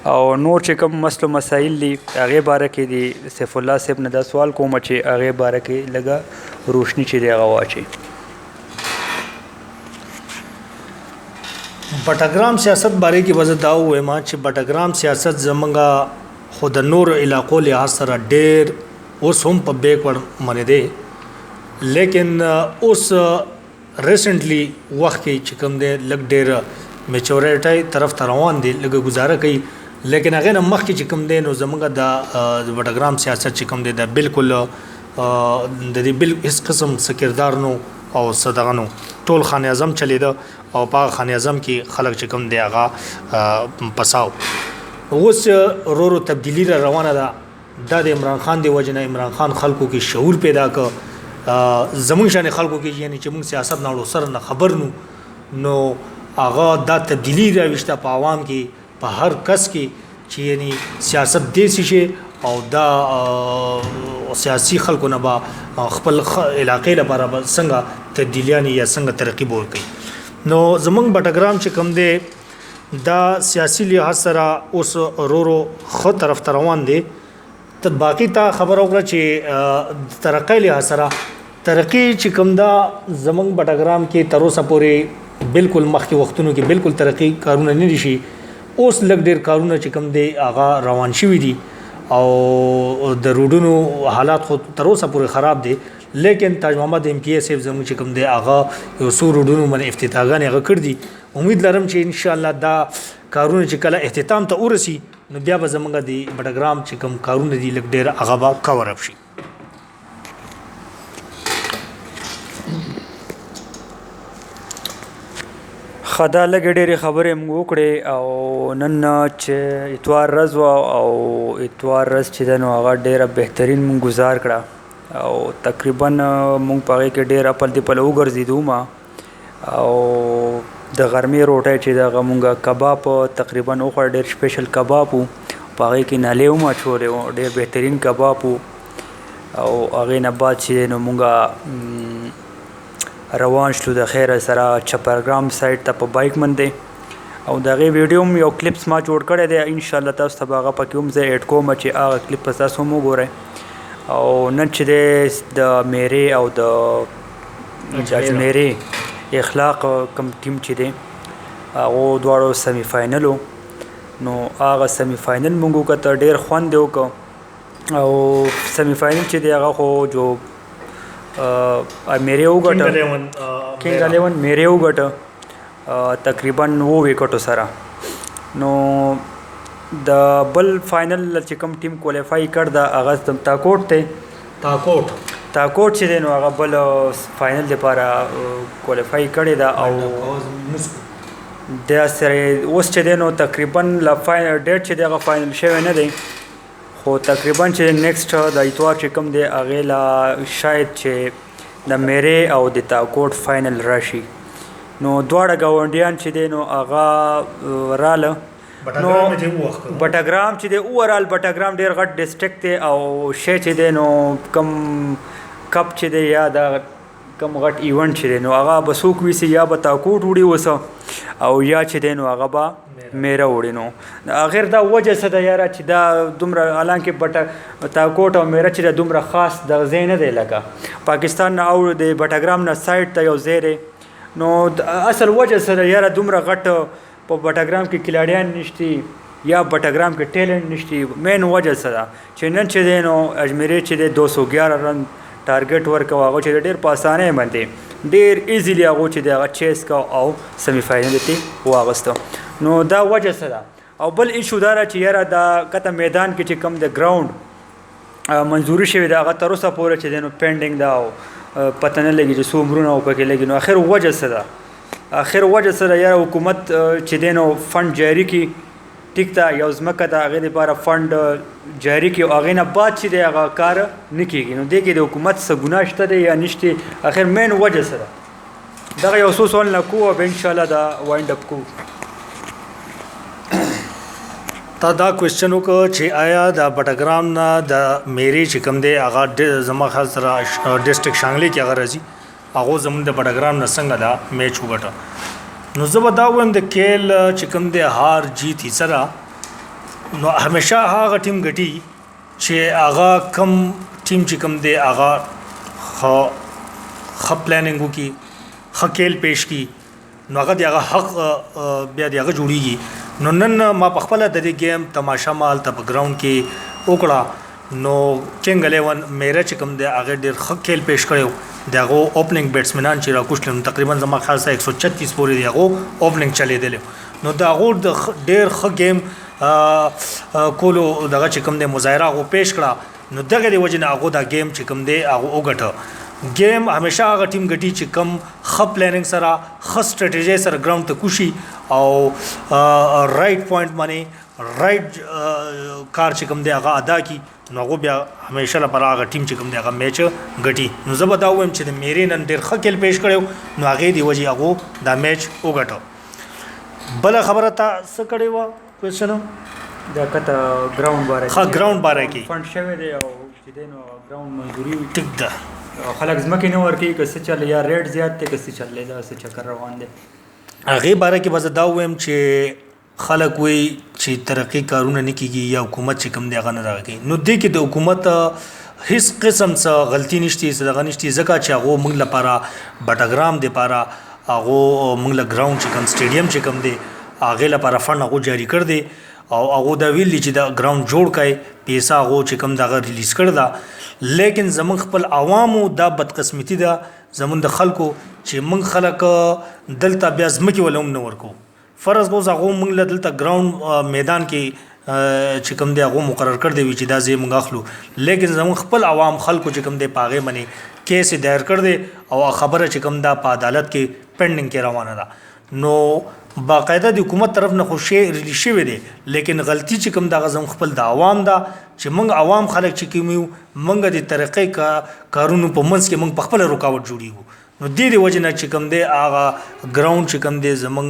او نور چې کوم مسلو مسایل دي هغې باره کې دي سیف الله صاحب نه دا سوال کوم چې هغې باره کې لږه روشني چې دی هغه واچوي بټاګرام سیاست باره کې وضع دا ووایم چې بټاګرام سیاست زمونږ خو د نورو علاقو لحاظ سره ډېر اوس هم په بیکورډ باندې دی لیکن اوس ریسنټلی وخت کې چې کوم دی لږ ډېر میچورټۍ طرف ته روان دي لږه ګزاره کوي لیکن هغه نه مخکې چې کوم دی نو زمونږ د بټاګرام سیاست چې کوم دی دا بالکل د دې بل هیڅ قسم څه کردار نو او څه دغه نو ټول خان اعظم چلیده او په خان اعظم کې خلک چې کوم دی هغه پساو اوس ورو تبدیلی را روانه ده دا د عمران خان دی وجه نه عمران خان خلکو کې شعور پیدا کړ زمونږ شان خلکو کې یعنی چې موږ سیاست نه وړو سره نه خبر نو هغه دا تبدیلی راوښته په عوام کې په هر کس کې چې یعنی سیاست دې شي او دا سیاسي خلکو نه با خپل علاقې لپاره څنګه تبدیلیان یا څنګه ترقی ورکړي. نو زمونږ بټګرام چې کوم دی دا سیاسي لحاظ سره اوس ورو خو طرف ته روان دی. ته باقي ته خبر وکړه چې ترقی لحاظ سره ترقی چې کوم دا زمونږ بټګرام کې تر اوسه پورې بالکل مخکې وختونو کې بالکل ترقی کارونه نه دي شي. اوس لږ ډېر کارونه چې کوم دی هغه روان شوي دي او د روډونو حالات خو تر اوسه پورې خراب دي، لیکن تاج محمد ایم پی ایس ایف زموږ چې کوم دی هغه یو څو روډونو باندې افتتاحګانې هغه کړي دي. امید لرم چې ان شاء الله دا کارونه چې کله اختتام ته ورسي نو بیا به زمونږ د بټګرام چې کوم کارونه دي لږ ډېر هغه به کور اپ شي. خدا لږ ډېرې خبرې موږ وکړې او نن چې اتوار ورځ وه او اتوار ورځ چې ده نو هغه ډېره بهترین موږ ګزار کړه او تقریبا موږ په هغې کې ډېر اپل دپله وګرځېدو ما او د غرمې روټۍ چې ده هغه موږ کباب تقریبا وخوړ، ډېر سپیشل کباب و، په هغې کې نالې هم اچولې وو، ډېر بهترین کباب و او هغې نه بعد چې نو موږ روان شلو د خیره سره چپرګرام سایډ ته په بایک باندې او د هغې ویډیو هم یو کلیپس ما جوړ کړی دی، انشاءالله تاسو ته به هغه پکې هم زه ایډ کوم چې هغه کلیپ به تاسو هم وګورئ. او نن چې دی د میرې او د اجمېرې اخلاق کم ټیم چې دی هغو دواړو سمی فاینل و، نو هغه سمی فاینل موږ وکته، ډېر خوند یې وکړ او سمی فاینل چې دی هغه خو جو میرے وګټه کینګ 11 میرے وګټه تقریبا 9 وکټو سره. نو د بل فاینل چې کوم ټیم کوالیفای کړ د هغه تاکوټ ته تاکوټ چې دی نو هغه بل فاینل لپاره کوالیفای کړی ده او د سره اوس چې دی نو تقریبا لا فاینل ډیټ چې دی هغه فاینل شوی نه دی، خو تقریبا چې نیکسټ د اتوار چې کوم دی هغې لا شاید چې د میرې او د تاکوټ فاینل راشي. نو دواړه ګاونډیان چې دی نو هغه راله، نو بټګرام چې دی اوورال بټګرام ډېر غټ ډسټرکټ دی او شی چې دی نو کم کپ چې دی یا د کم غټ ایونټ چې دی نو هغه به څوک ویسي، یا به تاکوټ وړي اوسه او یا چې دی نو هغه به میره وړي. نو آخر دا وجه څه ده یاره چې دا دومره حالانکې تاکوټ او میره چې دا دومره خاص د ځای نه دی لکه پاکستان نه او د بټګرام نه سایډ ته یو ځای دی. نو اصل وجه څه ده یاره دومره غټ په بټګرام کې کلاډیان نشتی یا بټګرام کې ټیلنټ نشتی، مین وجه څه ده چې نن چې دی نو اجمیرې چې دی 211 رن ټارګټ ورکو، هغه چې ډېر په اسانۍ باندې ډېر ایزیلی هغه چې دی هغه چیس کو او سمی فاینل ته واغسته. نو دا وجه څه ده. او بل ایشو دا چې یاره دا کته میدان کې چې کم د ګراوند منظوري شوې ده هغه تر اوسه پورې چې دی نو پینډینګ ده او پته نه لګي چې څو عمرونه او پکې لګي. نو آخر وجه څه ده، آخر وجه څه ده یاره حکومت چې دی نو فنډ جاري کړي، ټیک ده یو ځمکه د هغې لپاره فنډ جاري کړي او هغې نه بعد چې دی هغه کار نه کېږي. نو دې کې د حکومت څه ګناه شته دی یا نشته، آخر مین وجه څه ده. دغه یو څو سوالونه کوو او انشاءالله دا وایند اپ کوو. تا دا کوېسچن وکړه چې آیا د بټګرام نه د میرې چې کوم دی هغه زما خیال سره ډسټرکټ شانګلې کې هغه راځي، هغو زموږ د بټګرام نه څنګه دا میچ وګټه. نو زه به دا وایم د کیل چې کوم دی هار جیت یې سره نو همیشه هغه ټیم ګټي چې هغه کم ټیم چې کوم دی هغه ښه پلانینګ وکړي، ښه کیل پیش کړي، نو هغه د هغه حق بیا د هغه جوړیږي. نو نن ما په خپله د دې گیم تماشا ما هلته په ګراونډ کې وکړه. نو کینګ 11 میره چې کوم دی هغې ډېر ښه کیل پیش کړی و، د هغو اوپننګ بیټسمنان چې راکوشتل نو تقریبا زما خیال سره 136 پورې د هغو اوپننګ چلیدلی. نو د هغو د ډېر ښه گیم کولو دغه چې کوم دی مظاهره هغو پیش کړه. نو دغه د وجې نه هغو دا گیم چې کوم دی هغو وګټه. گیم همیشه هغه ټیم ګټي چې کم ښه پلانینګ سره ښه سټریټیژۍ سره ګراوند ته کوشي او رایټ پوینټ باندې رایټ کار چې کوم دی هغه ادا کړي، نو هغو بیا همیشه لپاره هغه ټیم چې کوم دی هغه میچ ګټي. نو زه به دا ووایم چې د میرې نن ډېر ښه کیل پیش کړی و، نو هغې د وجې هغو دا میچ وګټه. بله خبره تا څه کړې وه کوېسچن دا کته ګراوند باره ها ګراوند باره کې فند شوی دی او چې دی نو ګراوند منظوري وي ټیک ده خلک ځمکې نه ورکوي که څه چل یا ریټ زیات دی که څه چل دی دا څه چکر روان دی هغې باره کې به زه دا ووایم چې خلک وایي چې ترقي کارونه نه کېږي یا حکومت چې کوم دی هغه نه دغه کوي نو دې کې د حکومت هیڅ قسم څه غلطي نشته څه دغه نشته ځکه چې هغو موږ لپاره بټګرام دپاره هغو موږ له ګراوند چې کوم سټیډیم چې کوم دی هغې لپاره فنډ هغو جاري کړ دی او هغو دا ویلي چې دا ګراوند جوړ کړئ پیسه هغو چې کوم دغه ریلیز کړی ده لیکن زموږ خپل عوامو دا بدقسمتي ده زموږ د خلکو چې موږ خلک دلته بیا ځمکې وله هم نه ورکو فرض به اوس هغو موږ له دلته ګراوند میدان کې چې کوم دی هغو مقرر کړی وي چې دا ځای موږ اخلو لیکن زموږ خپل عوام خلکو چې کوم دی په هغې باندې کیس یې دایر کړی دی او خبره چې کوم دا په عدالت کې پینډینګ کې روانه ده نو باقاعده د حکومت طرف نه خو شی ریلیز شوی دی لیکن غلطي چې کوم دغه زموږ خپل د عوام ده چې موږ عوام خلک چې کوم یو موږ د ترقۍ کارونو په منځ کې موږ په خپله رکاوټ جوړیږو نو دې د وجې نه چې کوم دی هغه ګراوند چې کوم دی زموږ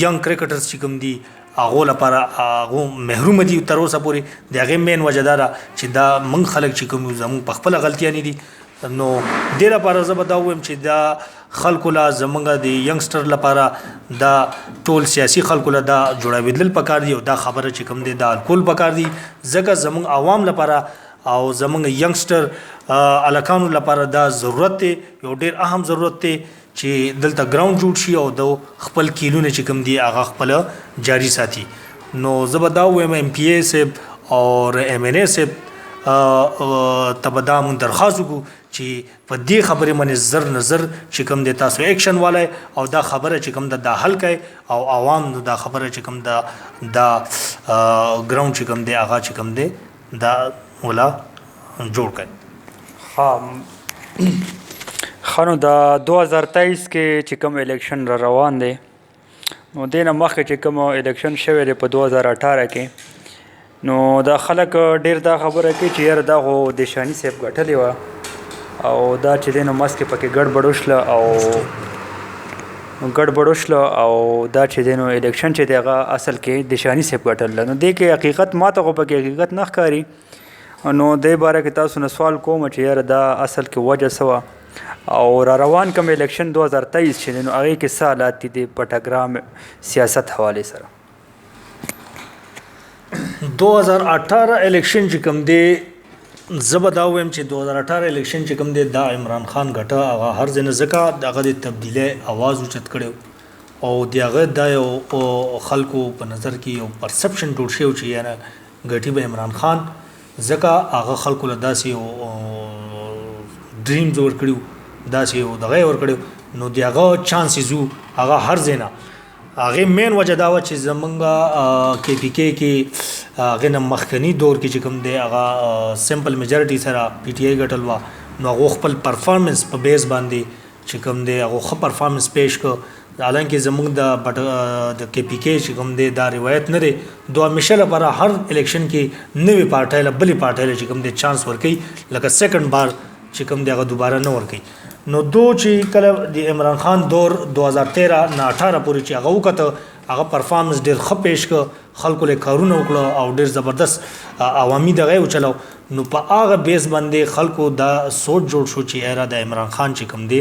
ینګ کرکټرز چې کوم دي هغو لپاره هغو محرومه دي تر اوسه پورې د هغې مین وجه دا ده چې دا موږ خلک چې کوم یو زموږ په خپله غلطیانې دي نو دې لپاره زه به دا ووایم چې دا خلکو له زموږ د ینګسټر لپاره دا ټول سیاسي خلکو له دا جوړاویدل پکار دي او دا خبره چې کوم دی دا الکول پکار دي ځکه زموږ عوام لپاره او زموږ ینګسټر الکانو لپاره دا ضرورت دی یو ډېر اهم ضرورت دی چې دلته ګراوند جوړ شي او د خپل کیلونه چې کوم دي هغه خپل جاري ساتي نو زه به دا ووایم ایم پی ای صاحب اور ایم این اے صاحب ته به دا مونږ درخواست وکړو چې په دې خبرې باندې زر نظر چې کوم دی تاسو ایکشن والای او دا خبره چې کوم دا حل کړئ او عوام دا خبره چې کوم دا ګراوند چې کوم دی هغه چې کوم دی دا ولا جوړ کړئ خانو دا 2023 کې چې کوم الیکشن را روان دی نو دې نه مخکې چې کوم الیکشن شوی دی په 2018 کې نو دا خلک ډیر دا خبره کوي چې یاره دا خو دیشاني صاحب ګټلې وه او دا چې دی نو مسکې پکې ګډوډ وشله او دا چې دی نو الیکشن چې دی هغه اصل کې دیشاني صاحب ګټله نو دې کې حقیقت ماته خو پکې حقیقت نه ښکاري نو دې باره کې تاسو نه سوال کوم چې یاره دا اصل کې وجه څه وه او را روان کوم الیکشن 2023 چې دی نو هغې کې څه حالات دي د پټګرام سیاست حوالې سره 2018 الیکشن چې کوم دی زه به دا ووایم چې 2018 الیکشن چې کوم دی دا عمران خان ګټه هغه هر ځای نه ځکه د هغه د تبدیلۍ اواز اوچت کړی او د هغه دا یو خلکو په نظر کې یو پرسپشن جوړ شوی چې یعنې ګټي به عمران خان ځکه هغه خلکو له داسې یو ډریمز ورکړي داسې یو دغه یې ورکړي نو د هغه چانسز وو هغه هر ځای نه هغې مین وجه دا وه چې زمونږ کې پی کې هغې نه مخکني دور کې چې کوم دی هغه سمپل میجارټي سره پی ټي آی ګټل وه نو هغو خپل پرفارمنس په بیس باندې چې کوم دی هغو ښه پرفارمنس پیش کړ حالانکه زمونږ د کې پی کې چې کوم دی دا روایت نه دی دو همیشه لپاره هر الیکشن کې نوې پارټۍ له بلې پارټۍ له چې کوم دی چانس ورکوي لکه سیکنډ بار چې کوم دی هغه دوباره نه ورکوي نو دو چې کله د عمران خان دور 2013 نه 18 پورې چې هغه وکړه هغه پرفارمنس ډېر ښه پیش کړ خلکو له کارونه وکړه او ډېر زبردست عوامي دغه یې وچلو نو په هغه بیس باندې خلکو دا سوچ جوړ شو چې یاره د عمران خان چې کوم دی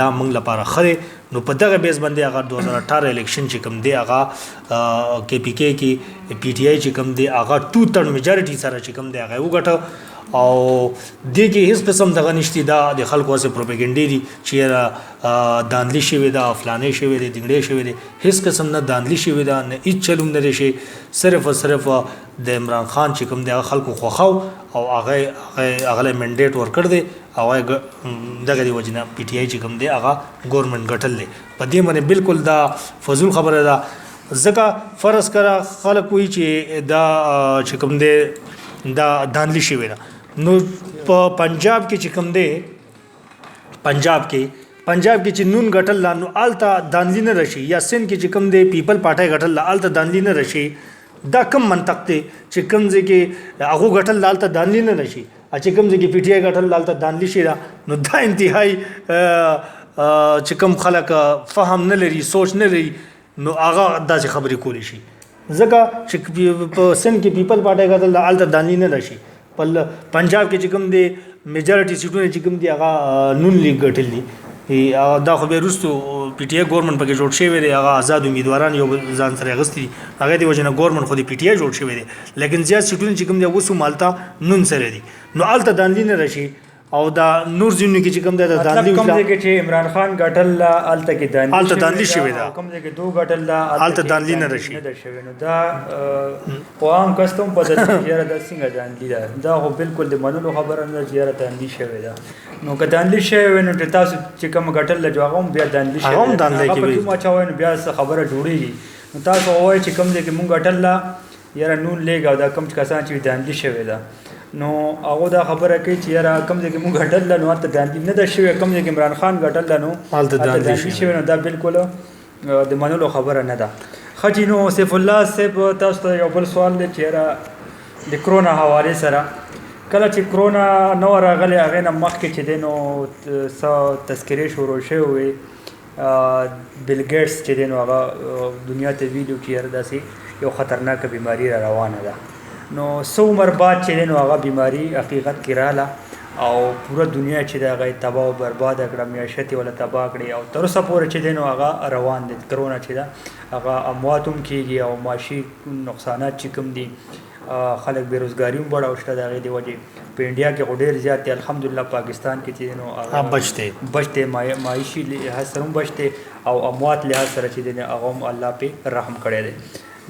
دا موږ لپاره ښه دی نو په دغه بیس باندې هغه 2018 الیکشن چې کوم دی هغه کې پی کې پی ټي آی چې کوم دی هغه 2/3 میجارټي سره چې کوم دی هغه وګټه او دې کې هیڅ قسم دغه نشتی دا د خلکو هسې پروپیګنډې دي چې داندلي شوې ده فلانې شوې دی دنګړې شوې دی هیڅ قسم نه داندلي شوې ده نه هیڅ چلوم نه دی شي صرف او صرف د عمران خان چې کوم دی هغه خلکو خوښاو او هغه له منډیټ ورکړ دی او دغه دی وجه نه پی ټي آی چې کوم دی هغه ګورنمنټ ګټل دی په دې باندې بالکل دا فضول خبره ده ځکه فرض کړه خلک وایي چې دا چې کوم دی دا داندلي شوې ده نو په پنجاب کې چې کوم دی پنجاب کې چې نون ګټل لا نو آلته داندلي نه رشي یا سند کې چې کوم دی پیپل پارټۍ ګټل لا آلته داندلي نه رشي دا کم منطق دی چې کوم ځای کې هغو ګټل لا آلته داندلي نه رشي چې کوم ځای کې پی ټي آی ګټل لا آلته داندلي شي دا نو دا انتهایی چې کوم خلک فهم نه لري سوچ نه لري نو هغه داسې خبرې کولی شي ځکه چې په سند کې پیپل پارټي کتل هلته دانلي نه راشي. پنجاب کې چې کوم دی میجارټي سیټونه چې کوم دي هغه نون لیگ ګټل دي. دا خو بیا وروستو پی ټي آی ګورنمنټ پکې جوړ شوی دی. هغه آزاد امیدواران یو ځان سره اخیستي دي. هغه د وجې نه ګورنمنټ خو د پی ټي آی جوړ شوی دی. لیکن زیات سیټونه چې کوم دي اوس هم هلته نون سره دي. نو هلته دانلي نه راشي او دا نور ځینو کې چې کوم دی د دانلي کوم ځای کې چې عمران خان ګټل هلته کې هلته دانلي شوی ده. کوم ځای کې دو ګټل هلته دانلي نه راشي. نو دا خو عام کستم په دې یاره د څنګه دانلي ده. دا خو بالکل د منلو خبره نه چې یاره دانلي شوی ده. نو که دانلي شوی نو تاسو چې کوم ګټل لږ هغه هم بیا دانلي شوی هغه هم دانلي کې وي. کوم چا وایي نو بیا خبره جوړیږي. نو تاسو وایي چې کوم ځای کې مونږ ګټل یاره نون لیگ او دا کوم کسان چې دانلي شوی ده نو هغه دا خبره کوي چې یاره کوم ځای کې مونږ ګټل نو هلته دانلي نه ده شوی. کوم ځای کې عمران خان ګټل نو هلته دانلي شوی. نو دا بالکل د منلو خبره نه ده. ښه جي نو سیف الله صاحب تاسو ته یو بل سوال دی چې یاره د کرونا حوالې سره کله چې کرونا نو راغلی هغې نه مخکې چې دی نو څه تذکرې شروع شوې وې. بیل ګیټس چې دی نو هغه دنیا ته ویلي چې یاره داسې یو خطرناکه بیماري را روانه ده. نو څو عمر بعد چې دی نو هغه بیماري حقیقت کې راله او پوره دنیا چې دی هغه تباه او برباده کړه. معیشت یې ورله تباه کړې او تر اوسه پورې چې دی نو هغه روان دی. کرونا چې ده هغه اموات هم کېږي او معاشي نقصانات چې کوم دي خلک بېروزګاري هم بړه شته د هغې د وجې. په انډیا کې خو ډېر زیات دی. الحمدلله پاکستان کې چې نو هغه بچ دی معاشي لحاظ سره هم بچ دی او اموات لحاظ سره چې دی هغه هم الله پې رحم کړی دی.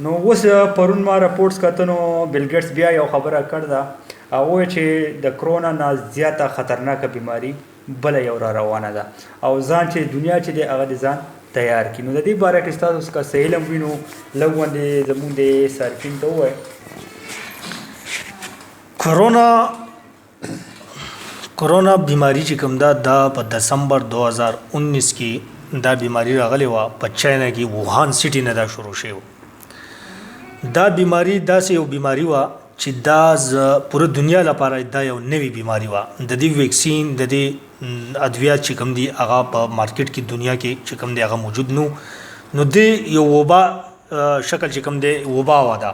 نو اوس پرون ما راپورټس کته نو بیل ګیټس بیا یو خبره کړ ده. هغه وایي چې د کرونا نه زیاته خطرناکه بیماري بله یو را روانه ده او ځان چې دنیا چې دی هغه د ځان تیار کړي. نو د دې باره کې ستاسو که څه علم وي نو لږ غوندې زمونږ د صارفین ته ووایي. کرونا بیماری چې کوم ده دا په دسمبر 2019 کې دا بیماری راغلی وه په چاینا کې ووهان سټي نه دا شروع شوی. دا بیماری داسې یو بیماری وه چې دا پوره دنیا لپاره دا یو نوې بیماری وه. د دې ویکسین د دې ادویات چې کوم دي هغه په مارکیټ کې دنیا کې چې کوم دی هغه موجود نو د یو وبا شکل چې کوم دی وبا وه. دا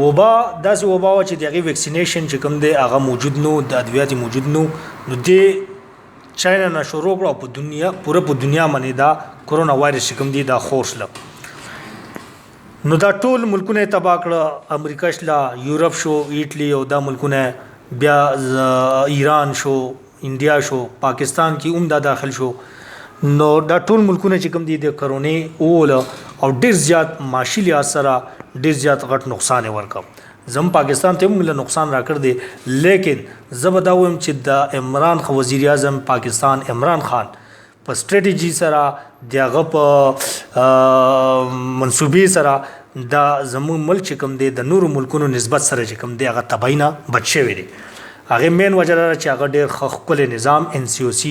وبا داسې وبا وه چې د هغې ویکسینیشن چې کوم دی هغه موجود نو د ادویات موجود نو د چاینا نه شروع کړه او په دنیا پوره په دنیا باندې دا کرونا وایرس چې کوم دی دا خور شله. نو دا ټول ملکونه تباه کړه. امریکا شله، یورپ شو، ایټلی او دا ملکونه بیا ایران شو، انډیا شو، پاکستان کې هم دا داخل شو. نو دا ټول ملکونه چې کوم دي د کرونې اوله او ډېر زیات معاشي لحاظ سره ډېر زیات غټ نقصان یې ورکړ. زم پاکستان ته هم نقصان راکړ دی. لیکن زه به دا وایم چې د عمران وزیر اعظم پاکستان عمران خان په سټریټیجي سره د هغه په منصوبې سره دا زموږ ملک چې کوم دی د نورو ملکونو نسبت سره چې کوم دی هغه تباهي نه بچ شوی دی. هغې مین وجه دا چې هغه ډېر ښه ښکلی نظام NCOC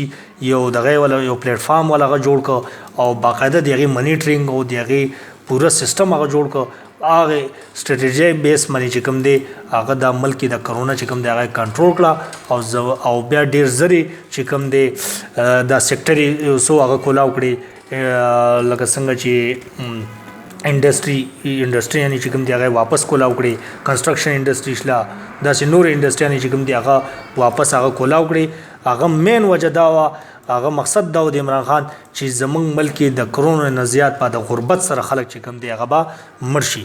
یو دغه والا یو پلیټفارم والا هغه جوړ کړ او باقاعده د هغې منیټرینګ او د هغې پوره سیسټم هغه جوړ کړ. هغه سټریټیجي بیس باندې چې کوم دی هغه د ملک د کرونا چې کوم دی هغه کنټرول کړه او بیا ډېر زرې چې کوم دی دا سیکټر یې څو هغه کولاو کړي لکه څنګه چې انډسټري یعنې چې کوم دی هغه واپس کولاو کړي. کنسټرکشن انډسټري شله داسې نور انډسټریانې چې کوم دی هغه واپس هغه کولاو کړي. هغه مین وجه دا وه هغه مقصد دا و د عمران خان چې زمونږ ملک د کرونا نه زیات په د غربت سره خلک چې کوم دی هغه به مړ شي.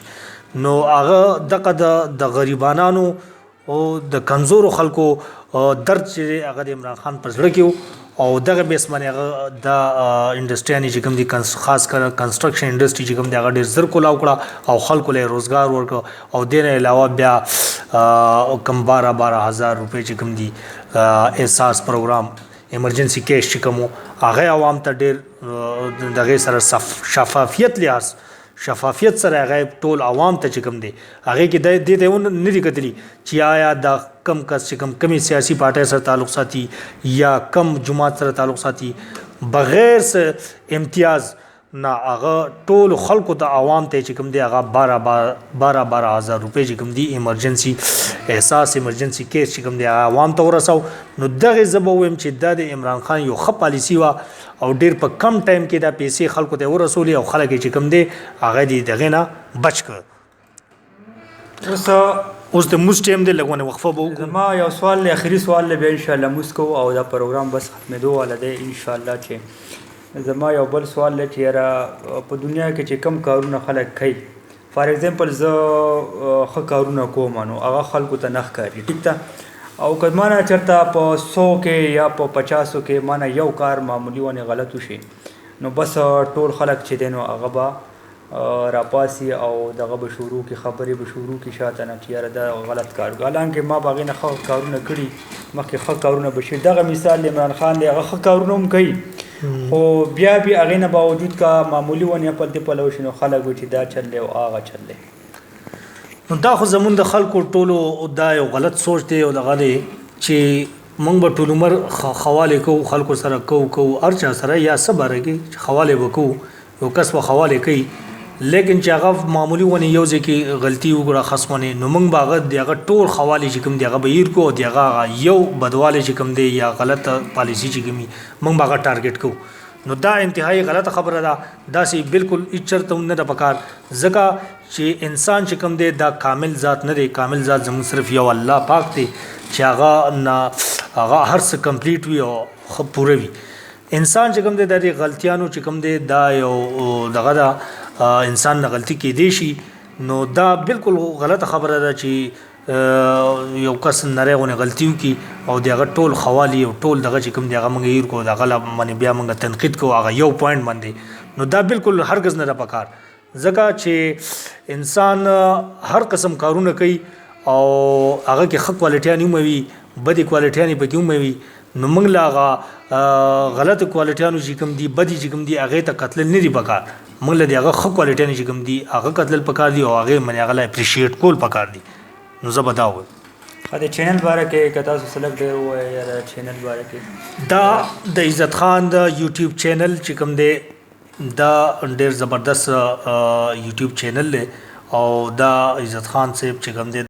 نو هغه دغه د غریبانانو او د کمزورو خلکو درد چې هغه د عمران خان پر زړه کې و او دغه بیس باندې هغه د انډسټریانې چې کوم دي خاص کر کنسټرکشن انډسټري چې کوم دی هغه ډېر زر کولاو کړه او خلکو له روزګار ورکړه او دې نه علاوه بیا کم 12,000 روپۍ چې کوم دي احساس پروګرام ایمرجنسي کیش چې کوم هغه عوام ته ډېر دغه سره شفافیت سره هغه ټول عوام ته چې کوم دی هغه کې د دې نه دي کتلی چې آیا د کم کس چې کمی سیاسي پارټۍ سره تعلق ساتي یا کم جماعت سره تعلق ساتي بغیر امتیاز نه هغه ټول خلکو ته عوام ته چې کوم دی هغه 12,000 روپۍ چې کوم دی ایمرجنسي احساس ایمرجنسي کیس چې کوم دی عوام ته ورساو. نو دغه زه به وایم چې دا د عمران خان یو ښه پالیسي وه او ډېر په کم ټایم کې دا پیسې خلکو ته ورسولې او خلک چې کوم دی هغه دې دغې نه بچ کړ. اوس د موس ټیم دی لګونه وقفه به وکړو. زما یو سوال دی، اخري سوال دی، بیا انشاءالله موس کوو او دا پروګرام بس ختمېدو والا دی انشاءالله. چې زما یو بل سوال دی چې یاره په دنیا کې چې کم کارونه خلک کوي، فار ایگزامپل زه ښه کارونه کوم نو هغه خلکو ته نه ښکاري، ټیک ده، او که مانه چېرته په 100 کې یا په 50 کې مانه یو کار معمولي ونې غلط وشي نو بس ټول خلک چې دی نو هغه به راپاسي او دغه به شروع کې خبرې به شروع کې شاته نه چې یاره دا غلط کار وکړو، حالانکه ما به هغې نه ښه کارونه کړي، مخکې ښه کارونه به شوي. دغه مثال د عمران خان دی، هغه ښه کارونه هم کوي خو بیا هغې نه باوجود که معمولي ونې پلتې پلو شي نو خلک وایي چې دا چل دی او هغه چل دی. نو دا خو زمونږ د خلکو ټولو دا یو غلط سوچ دی او دغه دی چې موږ به ټول عمر خواله کوو خلکو سره کوو هر چا سره یا څه باره کې چې خواله به کوو، یو کس به خواله کوي، لیکن چې هغه معمولي ونې یو ځای کې غلطي وکړه خس ونې نو موږ به هغه د هغه ټول خواله چې کوم دی هغه به هیر کړو او د هغه یو بدوالی چې کوم دی یا غلطه پالیسي چې کوم موږ به هغه ټارګېټ کوو. نو دا انتهایی غلطه خبره ده، داسې بالکل هېڅ چېرته هم نه ده پکار، ځکه چې انسان چې کوم دی دا کامل ذات نه دی، کامل ذات زموږ صرف یو الله پاک دی چې هغه نه هغه هر څه کمپلیټ وي او ښه پوره وي. انسان چې کوم دی د دې غلطیانو چې کوم دی دا یو دغه ده انسان نه غلطي کېدی شي، نو دا بالکل غلطه خبره ده چې یو کس نری غونې غلطي وکړي او د هغه ټول خوالي او ټول دغه چې کوم دی هغه موږ هیر کړو، د هغه باندې بیا موږ تنقید کوو هغه یو پوینټ باندې، نو دا بالکل هرګز نه ده پکار، ځکه چې انسان هر قسم کارونه کوي او هغه کې ښه کوالټیانې هم وي، بدې کوالټیانې پکې هم وي، نو موږ له هغه غلطو کوالټیانو چې کوم دي بدې چې کوم دي هغې ته قتلل نه دي پکار، موږ له د هغه ښه کوالټیانې چې کوم دي هغه قتلل پکار دي او هغې باندې هغه له اپریشیټ کول پکار دي. نو زه به دا ووایم د چینل باره کې که تاسو څه لږ ډېر ووایئ یا د چینل باره کې. دا د عزت خان د یوټیوب چینل چې کوم دی دا ډېر زبردست یوټیوب چینل دی او دا عزت خان صاحب چې کوم دی